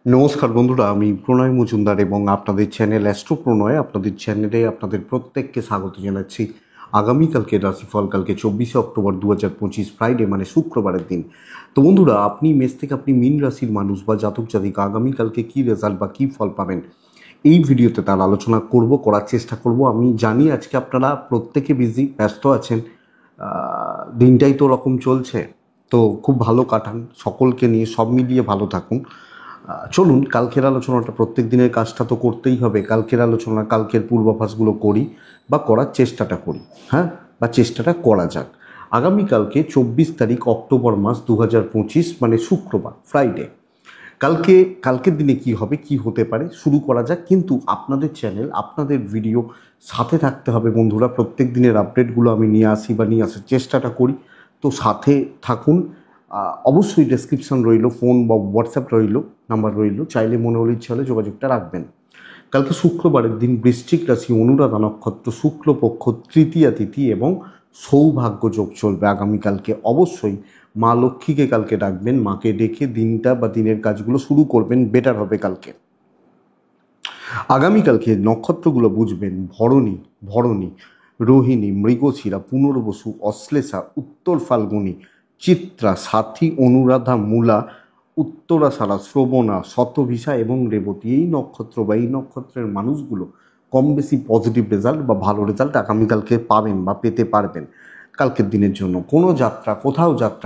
নমস্কার বন্ধুরা, আমি প্রণয় মজুমদার এবং আপনাদের চ্যানেল অ্যাস্ট্রো প্রণয় আপনাদের চ্যানেলে আপনাদের প্রত্যেককে স্বাগত জানাচ্ছি। আগামীকালকে রাশিফল কালকে 24শে অক্টোবর 2025 ফ্রাইডে মানে শুক্রবারের দিন। তো বন্ধুরা, আপনি মেষ থেকে আপনি মীন রাশির মানুষ বা জাতক জাতিকা আগামীকালকে কী রেজাল্ট বা কী ফল পাবেন এই ভিডিওতে তার আলোচনা করার চেষ্টা করব। আমি জানি আজকে আপনারা প্রত্যেকে বিজি, ব্যস্ত আছেন, দিনটাই তো ওরকম চলছে, তো খুব ভালো কাটান, সকলকে নিয়ে সব মিলিয়ে ভালো থাকুন। চলুন কালকের আলোচনাটা, প্রত্যেক দিনের কাজটা তো করতেই হবে, কালকের আলোচনা কালকের পূর্বাভাসগুলো করি বা করার চেষ্টাটা করি, হ্যাঁ, বা চেষ্টাটা করা যাক। আগামীকালকে 24 তারিখ অক্টোবর মাস 2025 মানে শুক্রবার, ফ্রাইডে। কালকের দিনে কি হবে, কি হতে পারে শুরু করা যাক। কিন্তু আপনাদের চ্যানেল, আপনাদের ভিডিও সাথে থাকতে হবে বন্ধুরা। প্রত্যেক দিনের আপডেটগুলো আমি নিয়ে আসি বা নিয়ে আসার চেষ্টাটা করি, তো সাথে থাকুন। অবশ্যই ডেসক্রিপশন রইল, ফোন বা হোয়াটসঅ্যাপ রইল, নাম্বার রইল, চাইলে মনে হলে ইচ্ছা হলে যোগাযোগটা রাখবেন। কালকে শুক্রবারের দিন, বৃশ্চিক রাশি, অনুরাধা নক্ষত্র, শুক্লপক্ষ, তৃতীয়া তিথি এবং সৌভাগ্য যোগ চলবে আগামীকালকে। অবশ্যই মা লক্ষ্মীকে কালকে ডাকবেন, মাকে ডেকে দিনটা বা দিনের কাজগুলো শুরু করবেন, বেটার হবে কালকে। আগামীকালকে নক্ষত্রগুলো বুঝবেন: ভরণী, ভরণী, রোহিণী, মৃগশিরা, পুনর্বসু, অশ্লেষা, উত্তর ফাল্গুনী, চিত্রা, সাথী, অনুরাধা, মূলা, উত্তরাষাঢ়া, শ্রবণা, শতভিষা এবং রেবতী। এই নক্ষত্র বা এই নক্ষত্রের মানুষগুলো কম বেশি পজিটিভ রেজাল্ট বা ভালো রেজাল্ট আগামীকালকে পাবেন বা পেতে পারবেন। কালকের দিনের জন্য কোনো যাত্রা,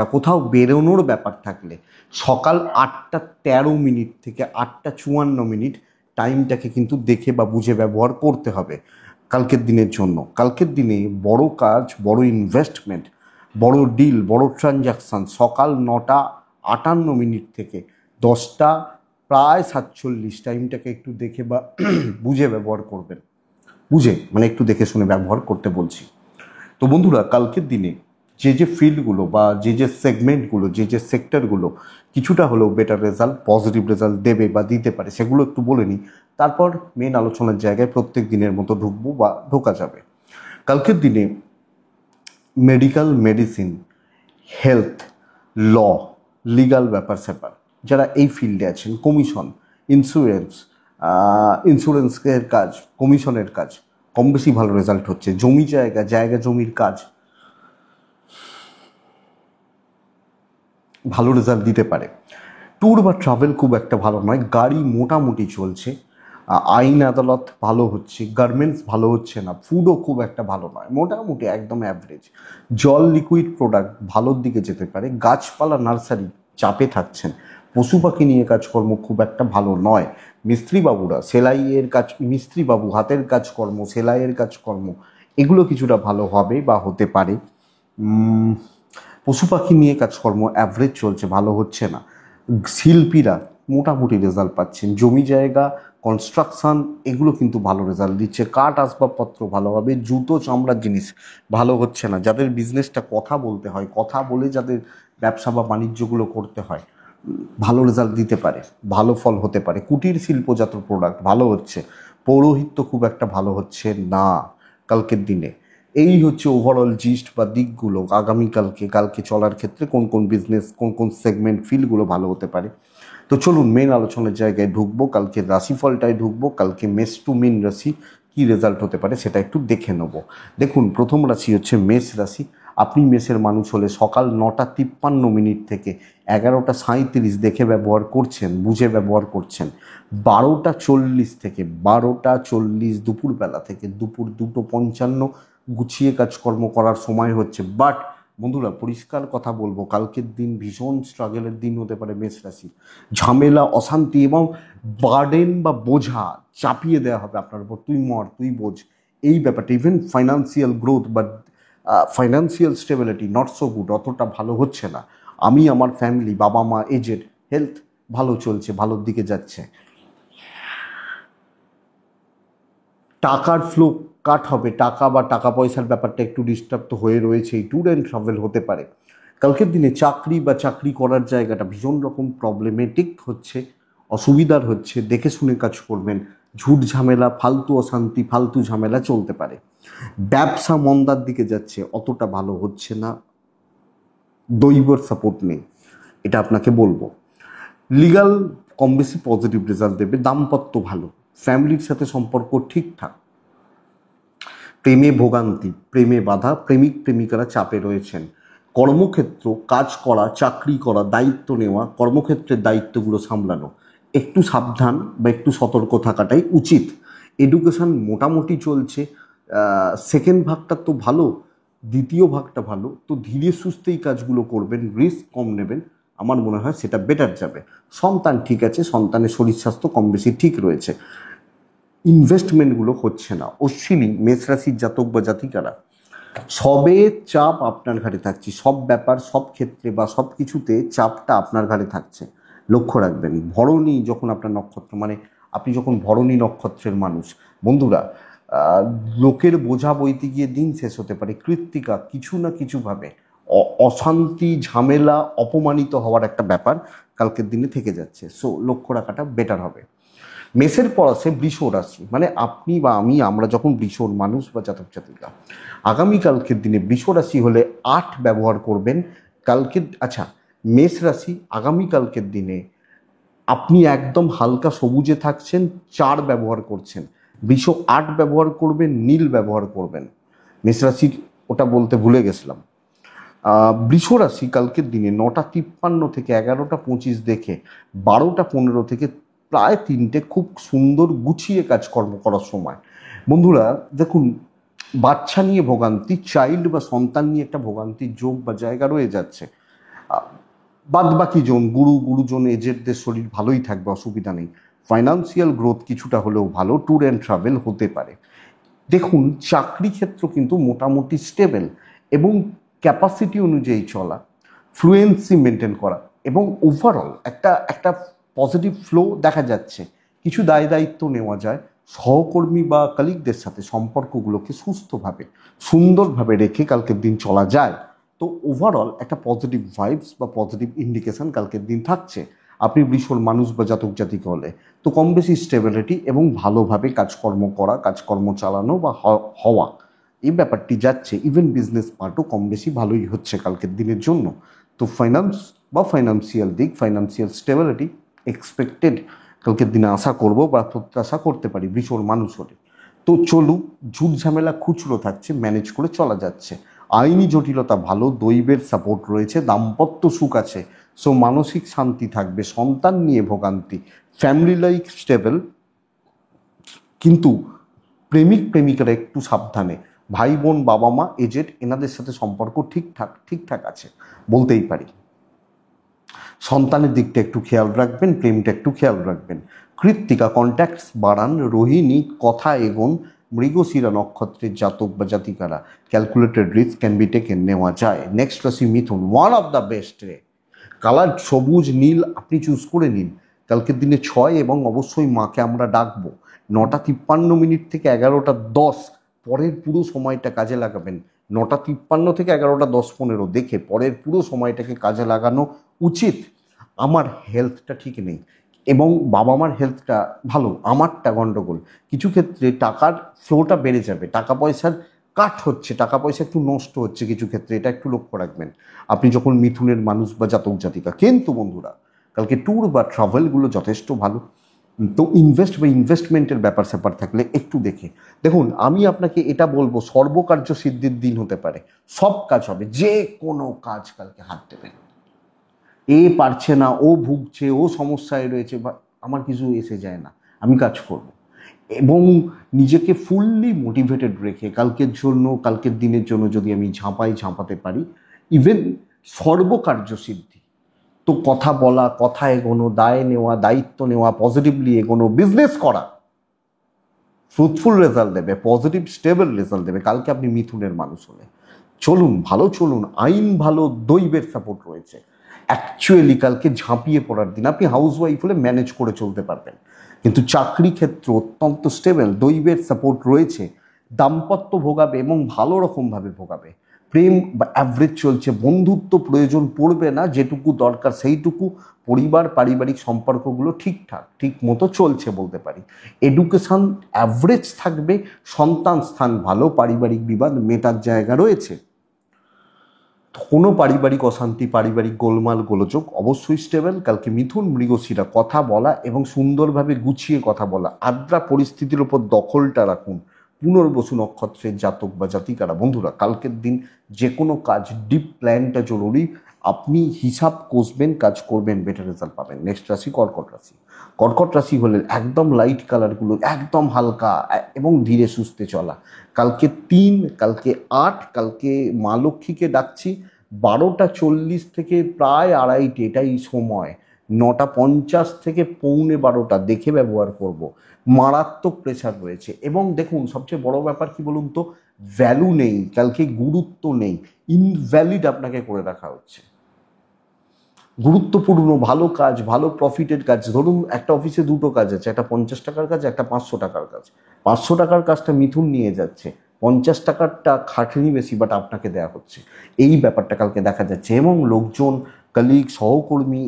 কোথাও বেরোনোর ব্যাপার থাকলে সকাল 8টা 13 মিনিট থেকে 8টা 54 মিনিট টাইমটাকে কিন্তু দেখে বা বুঝে ব্যবহার করতে হবে কালকের দিনের জন্য। কালকের দিনে বড় কাজ, বড় ইনভেস্টমেন্ট, বড় ডিল, বড় ট্রানজাকশান সকাল 9টা 58 মিনিট থেকে 10টা প্রায় 47 টাইমটাকে একটু দেখে বা বুঝে ব্যবহার করবেন। বুঝে মানে একটু দেখে শুনে ব্যবহার করতে বলছি। তো বন্ধুরা, কালকের দিনে যে ফিল্ডগুলো বা যে সেগমেন্টগুলো, যে সেক্টরগুলো কিছুটা হলেও বেটার রেজাল্ট, পজিটিভ রেজাল্ট দেবে বা দিতে পারে সেগুলো একটু বলে নিই, তারপর মেন আলোচনার জায়গায় প্রত্যেক দিনের মতো ঢুকবো বা ঢোকা যাবে। কালকের দিনে মেডিকেল, মেডিসিন, হেলথ, ল, লিগাল ব্যাপার স্যাপার, যারা এই ফিল্ডে আছেন, কমিশন, ইন্স্যুরেন্স, ইন্স্যুরেন্সের কাজ, কমিশনের কাজ কম বেশি ভালো রেজাল্ট হচ্ছে। জায়গা জমির কাজ ভালো রেজাল্ট দিতে পারে। ট্যুর বা ট্রাভেল খুব একটা ভালো নয়। গাড়ি মোটামুটি চলছে, আইন আদালত ভালো হচ্ছে, গার্মেন্টস ভালো হচ্ছে না, ফুডও খুব একটা ভালো নয়, মোটামুটি একদম অ্যাভারেজ। জল, লিকুইড প্রোডাক্ট ভালোর দিকে যেতে পারে। গাছপালা, নার্সারি চাপে থাকছেন। পশু পাখি নিয়ে কাজকর্ম খুব একটা ভালো নয়। মিস্ত্রিবাবুরা সেলাইয়ের কাজ, মিস্ত্রিবাবু হাতের কাজকর্ম, সেলাইয়ের কাজকর্ম এগুলো কিছুটা ভালো হবে বা হতে পারে। পশু পাখি নিয়ে কাজকর্ম অ্যাভারেজ চলছে, ভালো হচ্ছে না। শিল্পীরা মোটামুটি রেজাল্ট পাচ্ছেন। জমি জায়গা, কনস্ট্রাকশন এগুলো কিন্তু ভালো রেজাল্ট দিচ্ছে। কাঠ আসবাবপত্র ভালো হবে। জুতো চামড়ার জিনিস ভালো হচ্ছে না। যাদের বিজনেসটা কথা বলতে হয়, কথা বলে যাদের ব্যবসা বা বাণিজ্যগুলো করতে হয়, ভালো রেজাল্ট দিতে পারে, ভালো ফল হতে পারে। কুটির শিল্পজাত প্রোডাক্ট ভালো হচ্ছে। পৌরোহিত্য খুব একটা ভালো হচ্ছে না কালকের দিনে। এই হচ্ছে ওভারঅল জিস্ট বা দিকগুলো কালকে চলার ক্ষেত্রে কোন কোন বিজনেস, কোন সেগমেন্ট, ফিল্ডগুলো ভালো হতে পারে। তো চলুন মেন আলোচনার জায়গায় ঢুকবো, কালকে রাশিফলটায় ঢুকবো। কালকে মেষ টু মীন রাশি কী রেজাল্ট হতে পারে সেটা একটু দেখে নেব। দেখুন, প্রথম রাশি হচ্ছে মেষ রাশি। আপনি মেষের মানুষ হলে সকাল 9টা 53 মিনিট থেকে 11টা 37 দেখে ব্যবহার করছেন, বুঝে ব্যবহার করছেন। 12টা 40 থেকে 12টা 40 দুপুরবেলা থেকে দুপুর 2টো 55 গুছিয়ে কাজকর্ম করার সময় হচ্ছে। বাট বন্ধুরা, পরিষ্কার কথা বলবো, কালকের দিন ভীষণ স্ট্রাগলের দিন হতে পারে মেষ রাশি। ঝামেলা, অশান্তি এবং বার্ডেন বা বোঝা চাপিয়ে দেওয়া হবে আপনার উপর। তুই মর, তুই বোঝ, এই ব্যাপারটা। ইভেন ফাইন্যান্সিয়াল গ্রোথ বা financial stability not so good, অতটা ভালো হচ্ছে না। আমি, আমার ফ্যামিলি, বাবা মা, এজেড, হেলথ ভালো চলছে, ভালোর দিকে যাচ্ছে। টাকার ফ্লো কাট হবে, টাকা বা টাকা পয়সার ব্যাপারটা একটু ডিস্টার্ব তো হয়ে রয়েছে। ট্যুর অ্যান্ড ট্রাভেল হতে পারে কালকের দিনে। চাকরি করার জায়গাটা ভীষণ রকম প্রবলেমেটিক হচ্ছে, অসুবিধার হচ্ছে। দেখে শুনে কাজ করবেন। ঝুট ঝামেলা, ফালতু অশান্তি, ফালতু ঝামেলা চলতে পারে। ব্যবসা মন্দার দিকে যাচ্ছে, অতটা ভালো হচ্ছে না, দৈবর সাপোর্ট নেই, এটা আপনাকে বলবো। লিগাল কম বেশি পজিটিভ রেজাল্ট দেবে। দাম্পত্য ভালো, ফ্যামিলির সাথে সম্পর্ক ঠিকঠাক। প্রেমে ভোগান্তি, প্রেমে বাধা, প্রেমিক প্রেমিকারা চাপে রয়েছেন। কর্মক্ষেত্র, কাজ করা, চাকরি করা, দায়িত্ব নেওয়া, কর্মক্ষেত্রের দায়িত্বগুলো সামলানো, একটু সাবধান বা একটু সতর্ক থাকাটাই উচিত। এডুকেশন মোটামুটি চলছে, সেকেন্ড ভাগটা তো ভালো, দ্বিতীয় ভাগটা ভালো, তো ধীরে সুস্থেই কাজগুলো করবেন, রিস্ক কম নেবেন, আমার মনে হয় সেটা বেটার যাবে। সন্তান ঠিক আছে, সন্তানের শরীর স্বাস্থ্য কম বেশি ঠিক রয়েছে। ইনভেস্টমেন্টগুলো হচ্ছে না। অশ্বিনী, মেষ রাশির জাতক বা জাতিকারা, সবে চাপ আপনার ঘাড়ে থাকছে, সব ব্যাপার, সব ক্ষেত্রে বা সব কিছুতে চাপটা আপনার ঘাড়ে থাকছে, লক্ষ্য রাখবেন। ভরণী যখন আপনার নক্ষত্র, মানে আপনি যখন ভরণী নক্ষত্রের মানুষ, বন্ধুরা, লোকের বোঝা বইতে গিয়ে দিন শেষ হতে পারে। কৃত্তিকা, কিছু না কিছুভাবে অশান্তি, ঝামেলা, অপমানিত হওয়ার একটা ব্যাপার কালকের দিনে থেকে যাচ্ছে, সো লক্ষ্য রাখাটা বেটার হবে। মেষের পর আসে বৃষ রাশি, মানে আপনি বা আমি, আমরা যখন বৃষর মানুষ বা জাতক জাতিকা, আগামীকালকের দিনে বৃষ রাশি হলে 8 ব্যবহার করবেন কালকের। আচ্ছা, মেষ রাশি আগামীকালকের দিনে আপনি একদম হালকা সবুজে থাকছেন, 4 ব্যবহার করছেন। বৃষ 8 ব্যবহার করবেন, নীল ব্যবহার করবেন। মেষ রাশির ওটা বলতে ভুলে গেছিলাম। বৃষ রাশি কালকের দিনে 9:53 থেকে 11:25 দেখে 12:15 থেকে প্রায় 3টে খুব সুন্দর গুছিয়ে কাজকর্ম করার সময়। বন্ধুরা দেখুন, বাচ্চা নিয়ে ভোগান্তি, চাইল্ড বা সন্তান নিয়ে একটা ভোগান্তির যোগ বা জায়গা রয়ে যাচ্ছে। বাদ বাকি জন, গুরুজন, এজেন্টদের শরীর ভালোই থাকবে, অসুবিধা নেই। ফাইন্যান্সিয়াল গ্রোথ কিছুটা হলেও ভালো, ট্যুর অ্যান্ড ট্রাভেল হতে পারে। দেখুন, চাকরি ক্ষেত্র কিন্তু মোটামুটি স্টেবল এবং ক্যাপাসিটি অনুযায়ী চলা, ফ্লুয়েন্সি মেনটেন করা এবং ওভারঅল একটা পজিটিভ ফ্লো দেখা যাচ্ছে। কিছু দায় দায়িত্ব নেওয়া যায়, সহকর্মী বা কলিগদের সাথে সম্পর্কগুলোকে সুস্থভাবে, সুন্দরভাবে রেখে কালকের দিন চলা যায়। তো ওভারঅল একটা পজিটিভ ভাইবস বা পজিটিভ ইন্ডিকেশন কালকের দিন থাকছে। আপনি বৃষর মানুষ বা জাতক জাতিকা হলে তো কম বেশি স্টেবিলিটি এবং ভালোভাবে কাজকর্ম করা, কাজকর্ম চালানো বা হওয়া, এই ব্যাপারটি যাচ্ছে। ইভেন বিজনেস পার্টও কম বেশি ভালোই হচ্ছে কালকের দিনের জন্য। তো ফাইন্যান্স বা ফাইন্যান্সিয়াল দিক, ফাইন্যান্সিয়াল স্টেবিলিটি এক্সপেক্টেড কালকের দিনে আশা করব বা প্রত্যাশা করতে পারি বৃষর মানুষ হলে। তো চলুক, ঝুট ঝামেলা খুচরো থাকছে, ম্যানেজ করে চলা যাচ্ছে। আইনি জটিলতা ভালো, দৈবের সাপোর্ট রয়েছে, দাম্পত্য সুখ আছে, সো মানসিক শান্তি থাকবে। সন্তান নিয়ে ভোগান্তি, ফ্যামিলি লাইফ স্টেবল, কিন্তু প্রেমিক প্রেমিকারা একটু সাবধানে। ভাই বোন, বাবা মা, এজেন্ট, এনাদের সাথে সম্পর্ক ঠিকঠাক আছে বলতেই পারি। সন্তানের দিকটা একটু খেয়াল রাখবেন, প্রেমটা একটু খেয়াল রাখবেন। কৃত্তিকা, কন্ট্যাক্টস বাড়ান। রোহিণী, কথা এগোন। মৃগশিরা নক্ষত্রের জাতক বা জাতিকারা, calculated risk can be taken, নেওয়া যায়। নেক্সট রাশি মিথুন, ওয়ান অফ দ্য বেস্ট রে, কালার সবুজ নীল আপনি চুজ করে নিন। কালকের দিনে 6 এবং অবশ্যই মাকে আমরা ডাকবো। 9:53 থেকে 11:10 পরের পুরো সময়টা কাজে লাগাবেন। 9:53 থেকে 11:10-15 দেখে পরের পুরো সময়টাকে কাজে লাগানো উচিত। আমার হেলথটা ঠিক নেই এবং বাবা মার হেলথটা ভালো, আমারটা গণ্ডগোল। কিছু ক্ষেত্রে টাকার ফ্লোটা বেড়ে যাবে, টাকা পয়সার কাট হচ্ছে, টাকা পয়সা একটু নষ্ট হচ্ছে কিছু ক্ষেত্রে, এটা একটু লক্ষ্য রাখবেন আপনি যখন মিথুনের মানুষ বা জাতক জাতিকা। কিন্তু বন্ধুরা, কালকে ট্যুর বা ট্রাভেলগুলো যথেষ্ট ভালো। তো ইনভেস্টমেন্টের ব্যাপার স্যাপার থাকলে একটু দেখুন, আমি আপনাকে এটা বলবো, সর্বকার্য সিদ্ধির দিন হতে পারে, সব কাজ হবে, যে কোনো কাজ কালকে হাত দেবেন। এ পারছে না, ও ভুগছে, ও সমস্যায় রয়েছে, বা আমার কিছু এসে যায় না, আমি কাজ করব এবং নিজেকে ফুললি মোটিভেটেড রেখে কালকের জন্য, কালকের দিনের জন্য যদি আমি ঝাঁপাতে পারি, ইভেন সর্বকার্য সিদ্ধি। তো কথা বলা, কথা এগোনো, দায় নেওয়া, দায়িত্ব নেওয়া, পজিটিভলি এগোনো, বিজনেস করা ফ্রুটফুল রেজাল্ট দেবে, পজিটিভ স্টেবল রেজাল্ট দেবে কালকে আপনি মিথুনের মানুষ হলে। চলুন, ভালো চলুন, আইন ভালো, দৈবের সাপোর্ট রয়েছে। অ্যাকচুয়ালি কালকে ঝাঁপিয়ে পড়ার দিন। আপনি হাউস ওয়াইফ হলে ম্যানেজ করে চলতে পারবেন, কিন্তু চাকরি ক্ষেত্র অত্যন্ত স্টেবল, দৈবের সাপোর্ট রয়েছে। দাম্পত্য ভোগাবে এবং ভালো রকমভাবে ভোগাবে। প্রেম বা অ্যাভারেজ চলছে, বন্ধুত্ব প্রয়োজন পড়বে না, যেটুকু দরকার সেইটুকু। পরিবার পারিবারিক সম্পর্কগুলো ঠিক মতো চলছে বলতে পারি। এডুকেশন অ্যাভারেজ থাকবে, সন্তান স্থান ভালো, পারিবারিক বিবাদ মেটার জায়গা রয়েছে। কোনো পারিবারিক অশান্তি, পারিবারিক গোলমাল গোলযোগ অবশ্যই স্টেবল। কালকে মিথুন মৃগশিরা, কথা বলা এবং সুন্দরভাবে গুছিয়ে কথা বলা, আদ্রা পরিস্থিতির ওপর দখলটা রাখুন। পুনর্বসু নক্ষত্রের জাতক বা জাতিকারা বন্ধুরা, কালকের দিন যে কোনো কাজ ডিপ প্ল্যানটা জরুরি। আপনি হিসাব কষবেন, কাজ করবেন, বেটার রেজাল্ট পাবেন। নেক্সট রাশি কর্কট রাশি। কর্কট রাশি হলে একদম লাইট কালারগুলো, একদম হালকা এবং ধীরে সুস্থে চলা। কালকে 3, কালকে 8, কালকে মা লক্ষ্মীকে ডাকছি 12:40 থেকে প্রায় 2:30, এটাই সময়। 9:50 থেকে 11:45 দেখে ব্যবহার করব। মারাত্মক প্রেশার রয়েছে এবং দেখুন সবচেয়ে বড় ব্যাপার কি বলুন তো, ভ্যালু নেই, কালকে গুরুত্ব নেই, ইনভ্যালিড আপনাকে করে রাখা হচ্ছে। গুরুত্বপূর্ণ ভালো কাজ, ভালো প্রফিটের কাজ, ধরুন একটা অফিসে 2টো কাজ আছে, একটা 50 টাকার কাজ, একটা 500 টাকার কাজ। 500 টাকার কাজটা মিথুন নিয়ে যাচ্ছে, 50 টাকারটা খাটনি বেশি বাট আপনাকে দেওয়া হচ্ছে। এই ব্যাপারটা কালকে দেখা যাচ্ছে এবং লোকজন, কলিগ, সহকর্মী,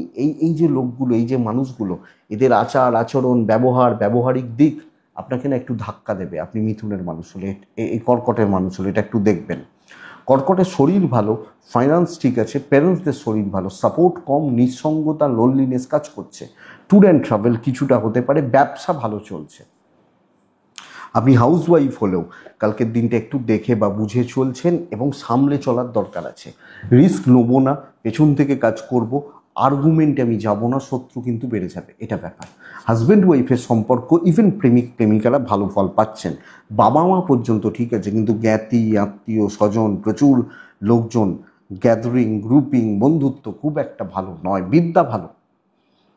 এই যে লোকগুলো, এই যে মানুষগুলো, এদের আচার আচরণ, ব্যবহারিক দিক আপনাকে না একটু ধাক্কা দেবে। আপনি মিথুনের মানুষ হলে, এই কর্কটের মানুষ হলে এটা একটু দেখবেন। কর্কটের শরীর ভালো, ফাইন্যান্স ঠিক আছে, প্যারেন্টসদের শরীর ভালো, সাপোর্ট কম, নিঃসঙ্গতা, লোনলিনেস কাজ করছে। ট্যুর অ্যান্ড ট্রাভেল কিছুটা হতে পারে, ব্যবসা ভালো চলছে। আপনি হাউসওয়াইফ হলেও কালকের দিনটা একটু দেখে বা বুঝে চলছেন এবং সামলে চলার দরকার আছে। রিস্ক নেবো না, পেছন থেকে কাজ করব, আর্গুমেন্টে আমি যাব না, শত্রু কিন্তু বেড়ে যাবে, এটা ব্যাপার। হাজব্যান্ড ওয়াইফের সম্পর্ক, ইভেন প্রেমিক প্রেমিকারা ভালো ফল পাচ্ছেন। বাবা মা পর্যন্ত ঠিক আছে, কিন্তু জ্ঞাতি আত্মীয় স্বজন, প্রচুর লোকজন, গ্যাদারিং, গ্রুপিং, বন্ধুত্ব খুব একটা ভালো নয়। বিদ্যা ভালো,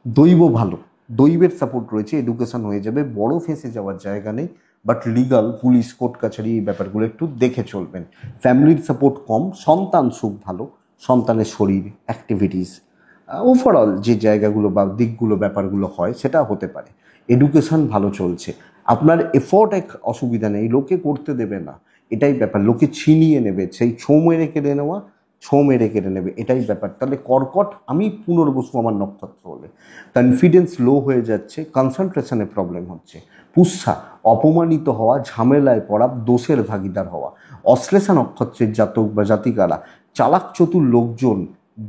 দৈব ভালো, দৈবের সাপোর্ট রয়েছে, এডুকেশন হয়ে যাবে, বড় ফেঁসে যাওয়ার জায়গা নেই। বাট লিগাল, পুলিশ, কোর্ট কাছারি, এই ব্যাপারগুলো একটু দেখে চলবেন। ফ্যামিলির সাপোর্ট কম, সন্তান সুখ ভালো, সন্তানের শরীর, অ্যাক্টিভিটিস, ওভারঅল যে জায়গাগুলো বা দিকগুলো ব্যাপারগুলো হয় সেটা হতে পারে। এডুকেশন ভালো চলছে, আপনার এফোর্ট এক অসুবিধা নেই, লোকে করতে দেবে না, এটাই ব্যাপার। লোকে ছিনিয়ে নেবে, সেই ছোঁ মেরে কেড়ে নেওয়া, ছোঁ মেরে কেড়ে নেবে, এটাই ব্যাপার। তাহলে কর্কট, আমি পুনর্বসু আমার নক্ষত্র হলে কনফিডেন্স লো হয়ে যাচ্ছে, কনসেন্ট্রেশনে প্রবলেম হচ্ছে। পুষ্যা, অপমানিত হওয়া, ঝামেলায় পড়া, দোষের ভাগিদার হওয়া। অশ্লেষা নক্ষত্রের জাতক বা জাতিকারা, চালাক চতুর লোকজন,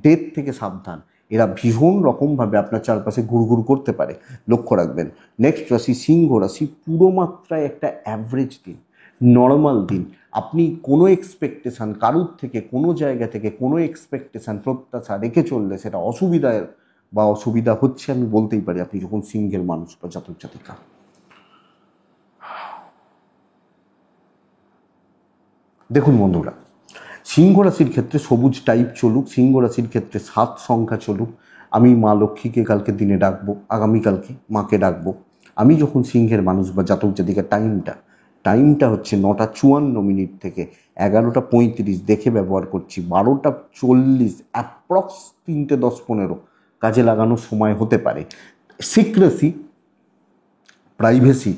ডেথ থেকে সাবধান, এরা ভীষণ রকমভাবে আপনার চারপাশে ঘুরঘুর করতে পারে, লক্ষ্য রাখবেন। নেক্সট রাশি সিংহ রাশি। পুরো মাত্রায় একটা অ্যাভারেজ দিন, নর্মাল দিন। আপনি কোনো এক্সপেকটেশান কারুর থেকে, কোনো জায়গা থেকে কোনো এক্সপেকটেশান প্রত্যাশা রেখে চললে সেটা অসুবিধায় বা অসুবিধা হচ্ছে আমি বলতেই পারি, আপনি যখন সিংহের মানুষ বা জাতক জাতিকা। দেখুন বন্ধুরা, সিংহ রাশির ক্ষেত্রে সবুজ টাইপ চলুক, সিংহ রাশির ক্ষেত্রে 7 সংখ্যা চলুক। আমি মা লক্ষ্মীকে কালকে দিনে ডাকবো, আগামীকালকে মাকে ডাকবো। আমি যখন সিংহের মানুষ বা জাতক জাতিকা, টাইমটা হচ্ছে 9:54 থেকে 11:35 দেখে ব্যবহার করছি। 12:40 অ্যাপ্রক্স 3:10-15 কাজে লাগানোর সময় হতে পারে। সিক্রেসি, প্রাইভেসি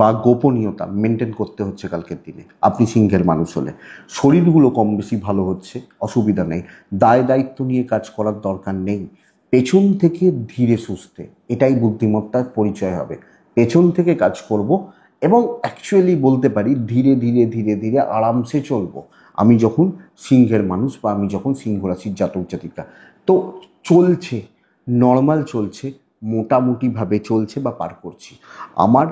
বা গোপনীয়তা মেনটেন করতে হচ্ছে কালকের দিনে আপনি সিংহের মানুষ হলে। শরীরগুলো কম বেশি ভালো হচ্ছে, অসুবিধা নেই। দায় দায়িত্ব নিয়ে কাজ করার দরকার নেই। পেছন থেকে ধীরে সুস্থে, এটাই বুদ্ধিমত্তার পরিচয় হবে। পেছন থেকে কাজ করব এবং অ্যাকচুয়ালি বলতে পারি ধীরে ধীরে ধীরে ধীরে আরামসে চলবো আমি যখন সিংহের মানুষ বা আমি যখন সিংহ রাশির জাতক জাতিকা। তো চলছে, নর্মাল চলছে, মোটামুটিভাবে চলছে বা পার করছি। আমার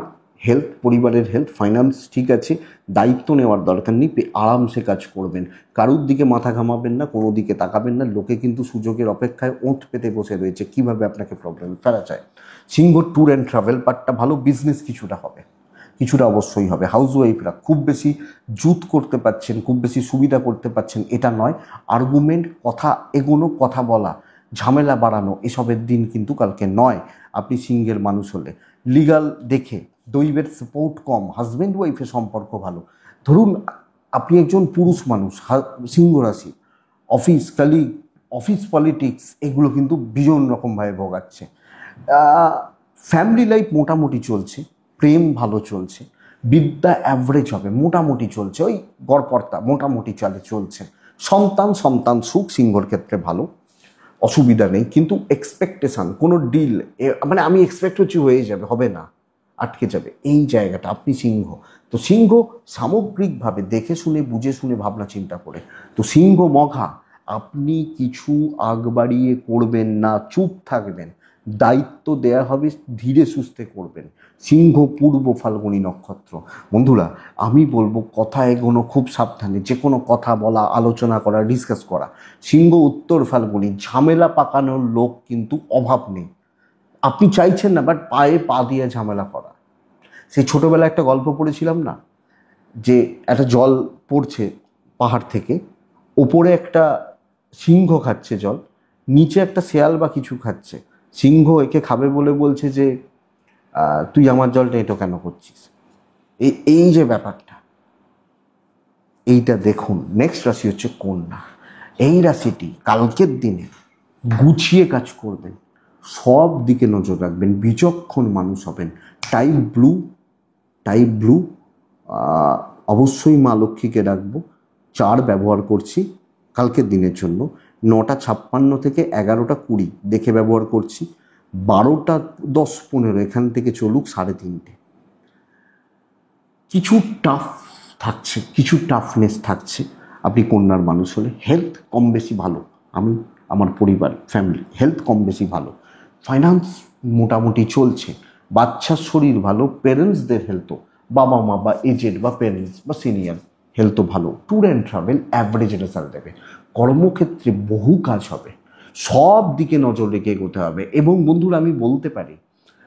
হেলথ, পরিবারের হেলথ, ফাইন্যান্স ঠিক আছে, দায়িত্ব নেওয়ার দরকার নেই, আরামসে কাজ করবেন, কারুর দিকে মাথা ঘামাবেন না, কোনো দিকে তাকাবেন না। লোকে কিন্তু সুযোগের অপেক্ষায় ওঁত পেতে বসে রয়েছে কীভাবে আপনাকে প্রবলেম ফেলা যায়। সিংহ ট্যুর অ্যান্ড ট্রাভেল পার্টটা ভালো, বিজনেস কিছুটা হবে, কিছুটা অবশ্যই হবে। হাউসওয়াইফরা খুব বেশি জুত করতে পারছেন, খুব বেশি সুবিধা করতে পারছেন এটা নয়। আর্গুমেন্ট, কথা এগোনো, কথা বলা, ঝামেলা বাড়ানো, এসবের দিন কিন্তু কালকে নয় আপনি সিংহের মানুষ হলে। লিগাল দেখে, দৈবের সাপোর্ট কম, হাজব্যান্ড ওয়াইফের সম্পর্ক ভালো। ধরুন আপনি একজন পুরুষ মানুষ, সিংহ রাশি, অফিস কালিগ, অফিস পলিটিক্স, এগুলো কিন্তু ভীষণ রকমভাবে ভোগাচ্ছে। ফ্যামিলি লাইফ মোটামুটি চলছে, প্রেম ভালো চলছে, বিদ্যা অ্যাভারেজ হবে, মোটামুটি চলছে, ওই গড়পড়তা মোটামুটি চলছে। সন্তান সুখ সিংহর ক্ষেত্রে ভালো, অসুবিধা নেই। কিন্তু এক্সপেকটেশান, কোনো ডিল, মানে আমি এক্সপেক্ট হচ্ছি হয়ে যাবে, হবে না, আটকে যাবে, এই জায়গাটা আপনি সিংহ। তো সিংহ সামগ্রিকভাবে দেখে শুনে বুঝে শুনে ভাবনা চিন্তা করে, তো সিংহ মঘা আপনি কিছু আগ বাড়িয়ে করবেন না, চুপ থাকবেন, দায়িত্ব দেয়া হবে, ধীরে সুস্থে করবেন। সিংহ পূর্ব ফাল্গুনী নক্ষত্র। বন্ধুরা, আমি বলবো কথা এগোনো খুব সাবধানে, যে কোনো কথা বলা, আলোচনা করা, ডিসকাস করা। সিংহ উত্তর ফাল্গুনী, ঝামেলা পাকানোর লোক কিন্তু অভাব নেই। আপনি চাইছেন না, বাট পায়ে পা দিয়ে ঝামেলা করা। সেই ছোটবেলায় একটা গল্প পড়েছিলাম না, যে একটা জল পড়ছে পাহাড় থেকে, ওপরে একটা সিংহ খাচ্ছে জল, নিচে একটা শেয়াল বা কিছু খাচ্ছে। সিংহ একে খাবে বলে বলছে যে তুই আমার জলটা এটো কেন করছিস। এই যে ব্যাপারটা, এইটা দেখুন। নেক্সট রাশি হচ্ছে কন্যা। এই রাশিটি কালকের দিনে গুছিয়ে কাজ করবেন, সব দিকে নজর রাখবেন, বিচক্ষণ মানুষ হবেন। টাইপ ব্লু অবশ্যই মা লক্ষ্মীকে রাখবো। 4 ব্যবহার করছি কালকের দিনের জন্য। 9:56 থেকে 11:20 দেখে ব্যবহার করছি। 12:10-15 এখান থেকে চলুক 3:30। কিছু টাফ থাকছে, কিছু টাফনেস থাকছে। আপনি কন্যার মানুষ হলে হেলথ কম বেশি ভালো, আমি আমার পরিবার ফ্যামিলি হেলথ কম বেশি ভালো। ফাইন্যান্স মোটামুটি চলছে, বাচ্চার শরীর ভালো, পেরেন্টসদের হেলথও, বাবা মা বা এজেড বা পেরেন্টস বা সিনিয়র হেলথও ভালো। Tour and travel average result দেবে। কর্মক্ষেত্রে বহু কাজ হবে, সব দিকে নজর রেখে এগোতে হবে। এবং বন্ধুরা, আমি বলতে পারি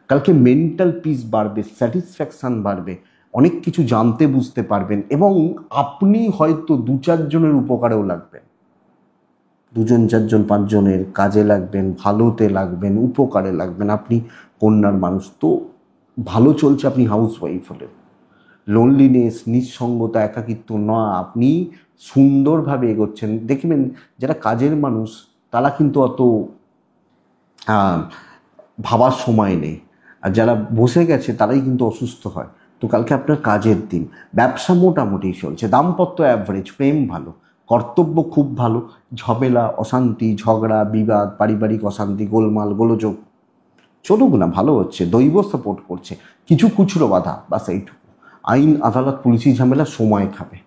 কালকে মেন্টাল পিস বাড়বে, স্যাটিসফ্যাকশান বাড়বে, অনেক কিছু জানতে বুঝতে পারবেন, এবং আপনি হয়তো 2-4 জনের উপকারেও লাগবেন। 2জন 4জন 5 জনের কাজে লাগবেন, ভালোতে লাগবেন, উপকারে লাগবেন। আপনি কন্যার মানুষ তো, ভালো চলছে, আপনি হাউস ওয়াইফ হলেন, লোনলিনেস, নিঃসঙ্গতা, একাকিত্ব না, আপনি সুন্দরভাবে এগোচ্ছেন। দেখবেন যারা কাজের মানুষ তারা কিন্তু অত ভাবার সময় নেই, আর যারা বসে গেছে তারাই কিন্তু অসুস্থ হয়। তো কালকে আপনার কাজের দিন। ব্যবসা মোটামুটি চলছে, দাম্পত্য অ্যাভারেজ, প্রেম ভালো, কর্তব্য খুব ভালো। ঝামেলা, অশান্তি, ঝগড়া, বিবাদ, পারিবারিক অশান্তি, গোলমাল, গোলযোগ চলুক না, ভালো হচ্ছে। দৈব সাপোর্ট করছে, কিছু খুচরো বাধা, বাস এইটুকু। আইন আদালত পুলিশি ঝামেলা সময় খাবে।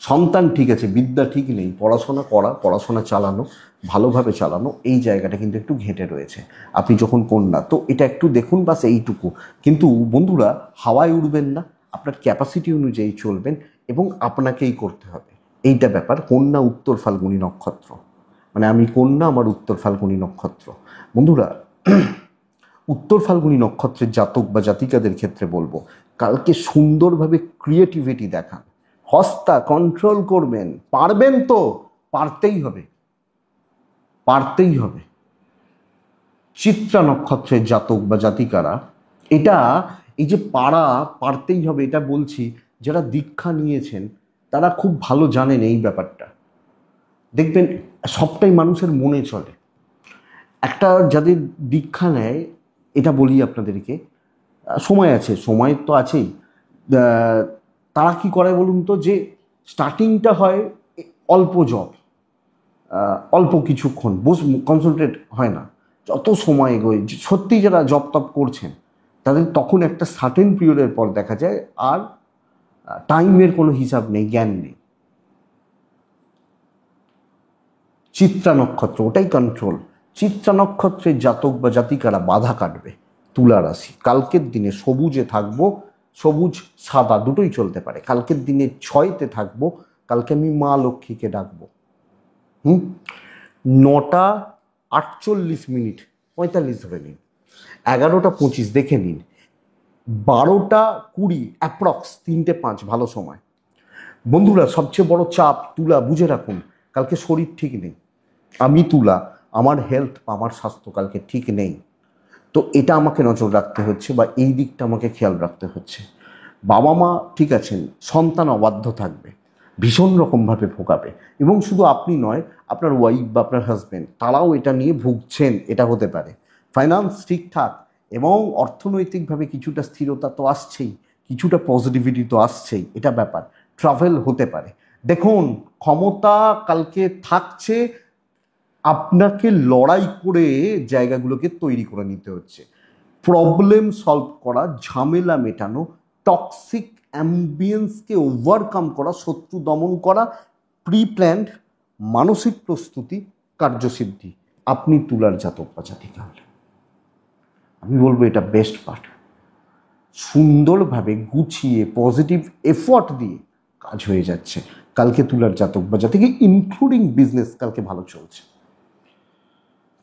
সন্তান ঠিক আছে, বিদ্যা ঠিক নেই, পড়াশোনা করা, পড়াশোনা চালানো, ভালোভাবে চালানো, এই জায়গাটা কিন্তু একটু ঘেঁটে রয়েছে। আপনি যখন কন্যা, তো এটা একটু দেখুন, বাস এইটুকু। কিন্তু বন্ধুরা, হাওয়ায় উড়বেন না, আপনার ক্যাপাসিটি অনুযায়ী চলবেন, এবং আপনাকেই করতে হবে, এইটা ব্যাপার। কন্যা উত্তর ফাল্গুনী নক্ষত্র, মানে আমি কন্যা, আমার উত্তর ফাল্গুনী নক্ষত্র। বন্ধুরা, উত্তর ফাল্গুনী নক্ষত্রের জাতক বা জাতিকাদের ক্ষেত্রে বলবো, কালকে সুন্দরভাবে ক্রিয়েটিভিটি দেখান, হস্তা কন্ট্রোল করবেন, পারবেন তো, পারতেই হবে, পারতেই হবে। চিত্রা নক্ষত্রের জাতক বা জাতিকারা, এটা এই যে পারতেই হবে, এটা বলছি যারা দীক্ষা নিয়েছেন তারা খুব ভালো জানেন এই ব্যাপারটা। দেখবেন সবটাই মানুষের মনে চলে। একটা যাদের দীক্ষা নেয়, এটা বলি আপনাদেরকে, সময় আছে, সময় তো আছেই। তারা কি করে বলুন তো, যে স্টার্টিংটা হয় অল্প জব, অল্প কিছুক্ষণ কনসেন্ট্রেট হয় না, যত সময় এগোয়, সত্যি যারা জব টপ করছেন তাদের তখন একটা সার্টেন পিরিয়ডের পর দেখা যায় আর টাইমের কোনো হিসাব নেই, জ্ঞান নেই। চিত্রা নক্ষত্র, ওটাই কন্ট্রোল। চিত্রা নক্ষত্রের জাতক বা জাতিকারা বাধা কাটবে। তুলা রাশি, কালকের দিনে সবুজে থাকবো, সবুজ সাদা দুটোই চলতে পারে। কালকের দিনে 6তে থাকবো, কালকে আমি মা লক্ষ্মীকে ডাকবো। 9:48 45 ধরে নিন, 11:25 দেখে নিন, 12:20 অ্যাপ্রক্স 3:05 ভালো সময়। বন্ধুরা, সবচেয়ে বড় চাপ তুলা, বুঝে রাখুন, কালকে শরীর ঠিক নেই। আমি তুলা, আমার হেলথ, আমার স্বাস্থ্য কালকে ঠিক নেই। তো এটা আমাকে নজর রাখতে হচ্ছে, বা এই দিকটা আমাকে খেয়াল রাখতে হচ্ছে। বাবা মা ঠিক আছেন, সন্তান অবাধ্য থাকবে, ভীষণ রকমভাবে ভোগাবে, এবং শুধু আপনি নয়, আপনার ওয়াইফ বা আপনার হাজব্যান্ড তারাও এটা নিয়ে ভুগছেন, এটা হতে পারে। ফাইন্যান্স ঠিকঠাক, এবং অর্থনৈতিকভাবে কিছুটা স্থিরতা তো আসছেই, কিছুটা পজিটিভিটি তো আসছেই, এটা ব্যাপার। ট্রাভেল হতে পারে। দেখুন, ক্ষমতা কালকে থাকছে, আপনাকে লড়াই করে জায়গাগুলোকে তৈরি করে নিতে হচ্ছে, প্রবলেম সলভ করা, ঝামেলা মেটানো, টক্সিক অ্যাম্বিয়েন্সকে ওভারকাম করা, শত্রু দমন করা, প্রি প্ল্যান্ড মানসিক প্রস্তুতি, কার্যসিদ্ধি। আপনি তুলার জাতক বা জাতিকা হলে আমি বলবো এটা বেস্ট পার্ট। সুন্দরভাবে গুছিয়ে পজিটিভ এফোর্ট দিয়ে কাজ হয়ে যাচ্ছে। কালকে তুলার জাতক বা জাতিকে ইনক্লুডিং বিজনেস কালকে ভালো চলছে।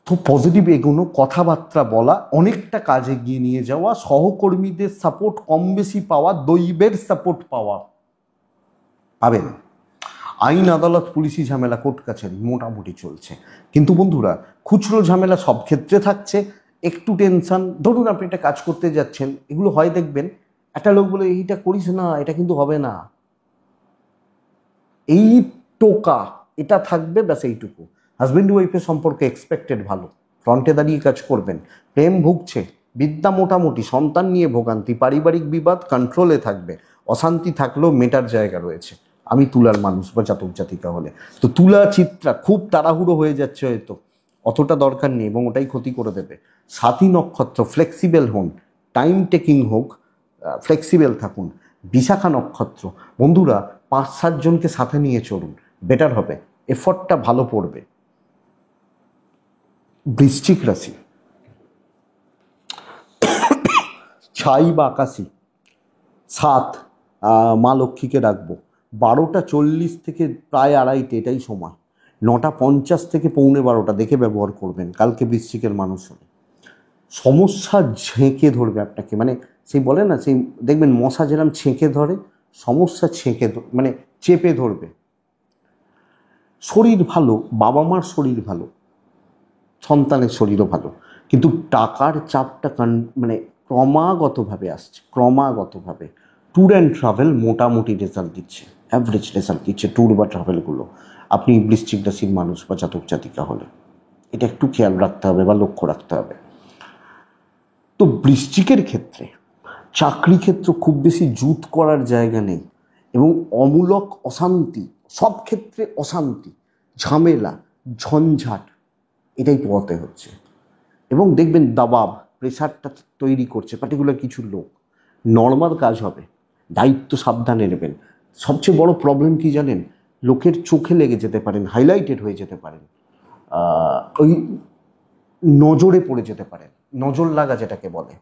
তো পজিটিভ এগোনো, কথাবার্তা বলা, অনেকটা কাজে গিয়ে নিয়ে যাওয়া, সহকর্মীদের সাপোর্ট কম বেশি পাওয়া, দৈবের সাপোর্ট পাবেন। আইন আদালত, পুলিশি ঝামেলা, কোর্ট কাছারি মোটামুটি চলছে। কিন্তু বন্ধুরা, খুচরো ঝামেলা সব ক্ষেত্রে থাকছে। একটু টেনশন, ধরুন আপনি একটা কাজ করতে যাচ্ছেন, এগুলো হয় দেখবেন, একটা লোক বলে এইটা করিস না, এটা কিন্তু হবে না, এই টোকা এটা থাকবে, ব্যাস এইটুকু। হাজব্যান্ড ওয়াইফের সম্পর্কে এক্সপেক্টেড ভালো, ফ্রন্টে দাঁড়িয়ে কাজ করবেন। প্রেম ভুগছে, বিদ্যা মোটামুটি, সন্তান নিয়ে ভোগান্তি, পারিবারিক বিবাদ কন্ট্রোলে থাকবে, অশান্তি থাকলেও মেটার জায়গা রয়েছে। আমি তুলার মানুষ বা জাতক জাতিকা হলে, তো তুলা চিত্রা খুব তাড়াহুড়ো হয়ে যাচ্ছে হয়তো, অতটা দরকার নেই এবং ওটাই ক্ষতি করে দেবে। সাথী নক্ষত্র, ফ্লেক্সিবল হন, টাইম টেকিং হোক, ফ্লেক্সিবল থাকুন। বিশাখা নক্ষত্র, বন্ধুরা 5-7 জনকে সাথে নিয়ে চলুন, বেটার হবে, এফর্টটা ভালো পড়বে। বৃশ্চিক রাশি, ছাই বা আকাশি 7, মা লক্ষ্মীকে রাখবো। 12:40 থেকে প্রায় 2:30 এটাই সময়। 9:50 থেকে 11:45 দেখে ব্যবহার করবেন কালকে বৃশ্চিকের মানুষ হলে। সমস্যা ঝেঁকে ধরবে আপনাকে, মানে সেই বলে না, সেই দেখবেন মশা যেরকম ছেঁকে ধরে, সমস্যা মানে চেপে ধরবে। শরীর ভালো, বাবা মার শরীর ভালো, সন্তানের শরীরও ভালো, কিন্তু টাকার চাপটা মানে ক্রমাগতভাবে আসছে, ক্রমাগতভাবে। ট্যুর অ্যান্ড ট্রাভেল মোটামুটি রেজাল্ট দিচ্ছে, অ্যাভারেজ রেজাল্ট দিচ্ছে ট্যুর বা ট্রাভেলগুলো। আপনি বৃশ্চিক রাশির মানুষ বা জাতক জাতিকা হলে এটা একটু খেয়াল রাখতে হবে বা লক্ষ্য রাখতে হবে। তো বৃশ্চিকের ক্ষেত্রে চাকরি ক্ষেত্র খুব বেশি জুত করার জায়গা নেই এবং অমূলক অশান্তি, সব ক্ষেত্রে অশান্তি, ঝামেলা, ঝঞ্ঝাট এটাই পোয়াতে হচ্ছে। এবং দেখবেন দাবাব, প্রেশারটা তৈরি করছে পার্টিকুলার কিছু লোক। নর্মাল কাজ হবে, দায়িত্ব সাবধানে নেবেন। সবচেয়ে বড় প্রবলেম কি জানেন, লোকের চোখে লেগে যেতে পারেন, হাইলাইটেড হয়ে যেতে পারেন, ওই নজরে পড়ে যেতে পারেন, নজর লাগা যেটাকে বলে,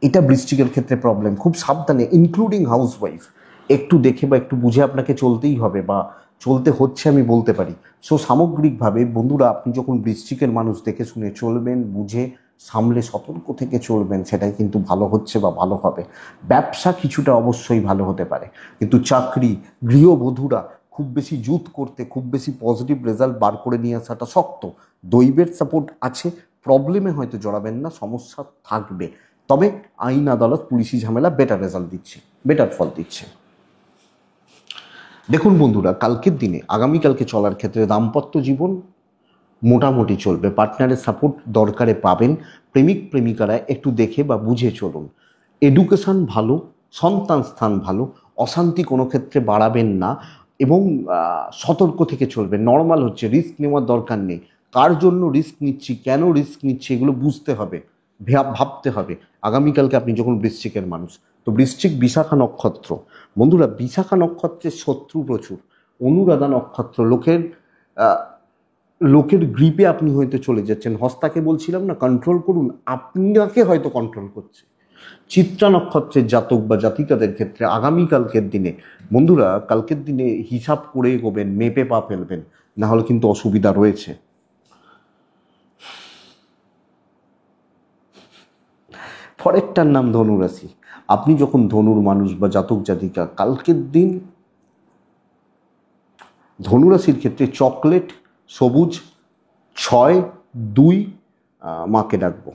এটা বৃশ্চিকের ক্ষেত্রে প্রবলেম। খুব সাবধানে, ইনক্লুডিং হাউসওয়াইফ, একটু দেখে বা একটু বুঝে আপনাকে চলতেই হবে বা চলতে হচ্ছে আমি বলতে পারি। সো সামগ্রিকভাবে বন্ধুরা, আপনি যখন বৃশ্চিকের মানুষ দেখে শুনে চলবেন, বুঝে সামলে সতর্ক থেকে চলবেন, সেটাই কিন্তু ভালো হচ্ছে বা ভালো হবে। ব্যবসা কিছুটা অবশ্যই ভালো হতে পারে, কিন্তু চাকরি, গৃহবধূরা খুব বেশি জুত করতে, খুব বেশি পজিটিভ রেজাল্ট বার করে নিয়ে আসাটা শক্ত। দৈবের সাপোর্ট আছে, প্রবলেমে হয়তো জড়াবেন না, সমস্যা থাকবে, তবে আইন আদালত, পুলিশি ঝামেলা বেটার রেজাল্ট দিচ্ছে, বেটার ফল দিচ্ছে। দেখুন বন্ধুরা, কালকের দিনে, আগামীকালকে চলার ক্ষেত্রে দাম্পত্য জীবন মোটামুটি চলবে, পার্টনারের সাপোর্ট দরকারে পাবেন। প্রেমিক প্রেমিকারা একটু দেখে বা বুঝে চলুন। এডুকেশন ভালো, সন্তান স্থান ভালো, অশান্তি কোনো ক্ষেত্রে বাড়াবেন না এবং সতর্ক থেকে চলবেন। নর্মাল হচ্ছে, রিস্ক নেওয়ার দরকার নেই। কার জন্য রিস্ক নিচ্ছি, কেন রিস্ক নিচ্ছি, এগুলো বুঝতে হবে, ভাবতে হবে। আগামীকালকে আপনি যখন বৃশ্চিকের মানুষ, তো বৃশ্চিক বিশাখা নক্ষত্র, বন্ধুরা বিশাখা নক্ষত্রের শত্রু প্রচুর। অনুরাধা নক্ষত্র, লোকের গ্রিপে আপনি হয়তো চলে যাচ্ছেন। হস্তাকে বলছিলাম না কন্ট্রোল করুন, আপনাকে হয়তো কন্ট্রোল করছে। চিত্রা নক্ষত্রের জাতক বা জাতিকাদের ক্ষেত্রে আগামীকালকের দিনে, বন্ধুরা কালকের দিনে হিসাব করে এগোবেন, মেপে পা ফেলবেন, না হলে কিন্তু অসুবিধা রয়েছে। পরেরটার নাম ধনুরাশি। আপনি যখন ধনুর মানুষ বা জাতক জাতিকা, কালকের দিন ধনুরাশির ক্ষেত্রে চকলেট, সবুজ, 6-2 মাকে ডাকবো।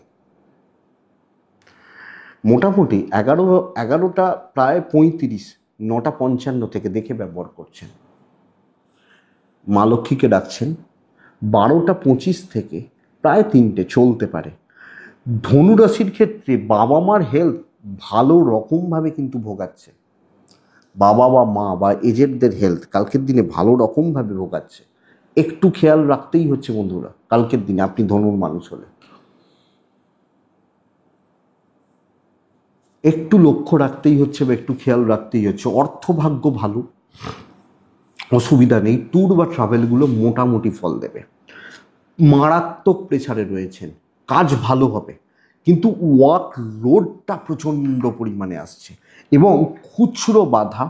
মোটামুটি 11টা প্রায় 35, 9:55 থেকে দেখে ব্যবহার করছেন। মা লক্ষ্মীকে ডাকছেন। 12:25 থেকে প্রায় 3টে চলতে পারে। ধনুরাশির ক্ষেত্রে বাবা মার হেলথ ভালো রকমভাবে কিন্তু ভোগাচ্ছে, বাবা বা মা বা এজেন্টদের হেলথ কালকের দিনে ভালো রকমভাবে ভোগাচ্ছে। একটু খেয়াল রাখতেই হচ্ছে বন্ধুরা কালকের দিনে, আপনি ধনুর মানুষ হলে একটু লক্ষ্য রাখতেই হচ্ছে বা একটু খেয়াল রাখতেই হচ্ছে। অর্থভাগ্য ভালো, অসুবিধা নেই, ট্যুর বা ট্রাভেলগুলো মোটামুটি ফল দেবে। মারাত্মক প্রেসারে রয়েছেন, কাজ ভালো হবে, কিন্তু ওয়ার্ক লোডটা প্রচণ্ড পরিমাণে আসছে এবং খুচরো বাধা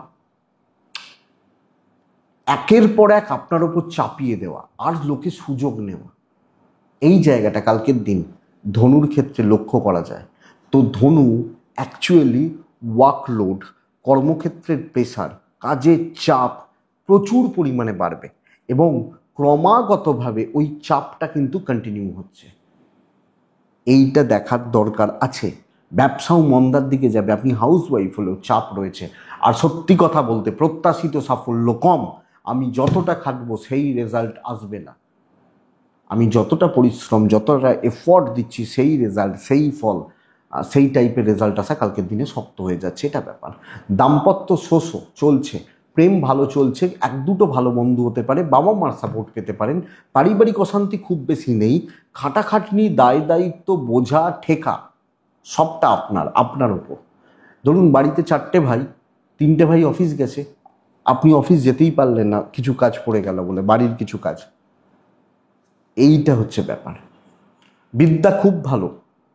একের পর এক আপনার ওপর চাপিয়ে দেওয়া আর লোকে সুযোগ নেওয়া, এই জায়গাটা কালকের দিন ধনুর ক্ষেত্রে লক্ষ্য করা যায়। তো ধনু অ্যাকচুয়ালি ওয়ার্কলোড, কর্মক্ষেত্রের প্রেসার, কাজের চাপ প্রচুর পরিমাণে বাড়বে এবং ক্রমাগতভাবে ওই চাপটা কিন্তু কন্টিনিউ হচ্ছে, এইটা দেখার দরকার আছে। ব্যবসাও মন্দার দিকে যাবে, আপনি হাউস ওয়াইফ হলেও চাপ রয়েছে। আর সত্যি কথা বলতে প্রত্যাশিত সাফল্য কম, আমি যতটা খাটবো সেই রেজাল্ট আসবে না, আমি যতটা পরিশ্রম যতটা এফোর্ট দিচ্ছি সেই রেজাল্ট সেই ফল সেই টাইপের রেজাল্ট আসা কালকের দিনে শক্ত হয়ে যাচ্ছে, এটা ব্যাপার। দাম্পত্য শোষো চলছে, প্রেম ভালো চলছে, এক দুটো ভালো বন্ধু হতে পারে, বাবা মার সাপোর্ট পেতে পারেন, পারিবারিক অশান্তি খুব বেশি নেই, খাটাখাটনি দায় দায়িত্ব বোঝা ঠেকা সবটা আপনার ওপর। ধরুন বাড়িতে 4টে ভাই, 3টে ভাই অফিস গেছে, আপনি অফিস যেতেই পারলেন না কিছু কাজ পড়ে গেল বলে, বাড়ির কিছু কাজ, এইটা হচ্ছে ব্যাপার। বিদ্যা খুব ভালো,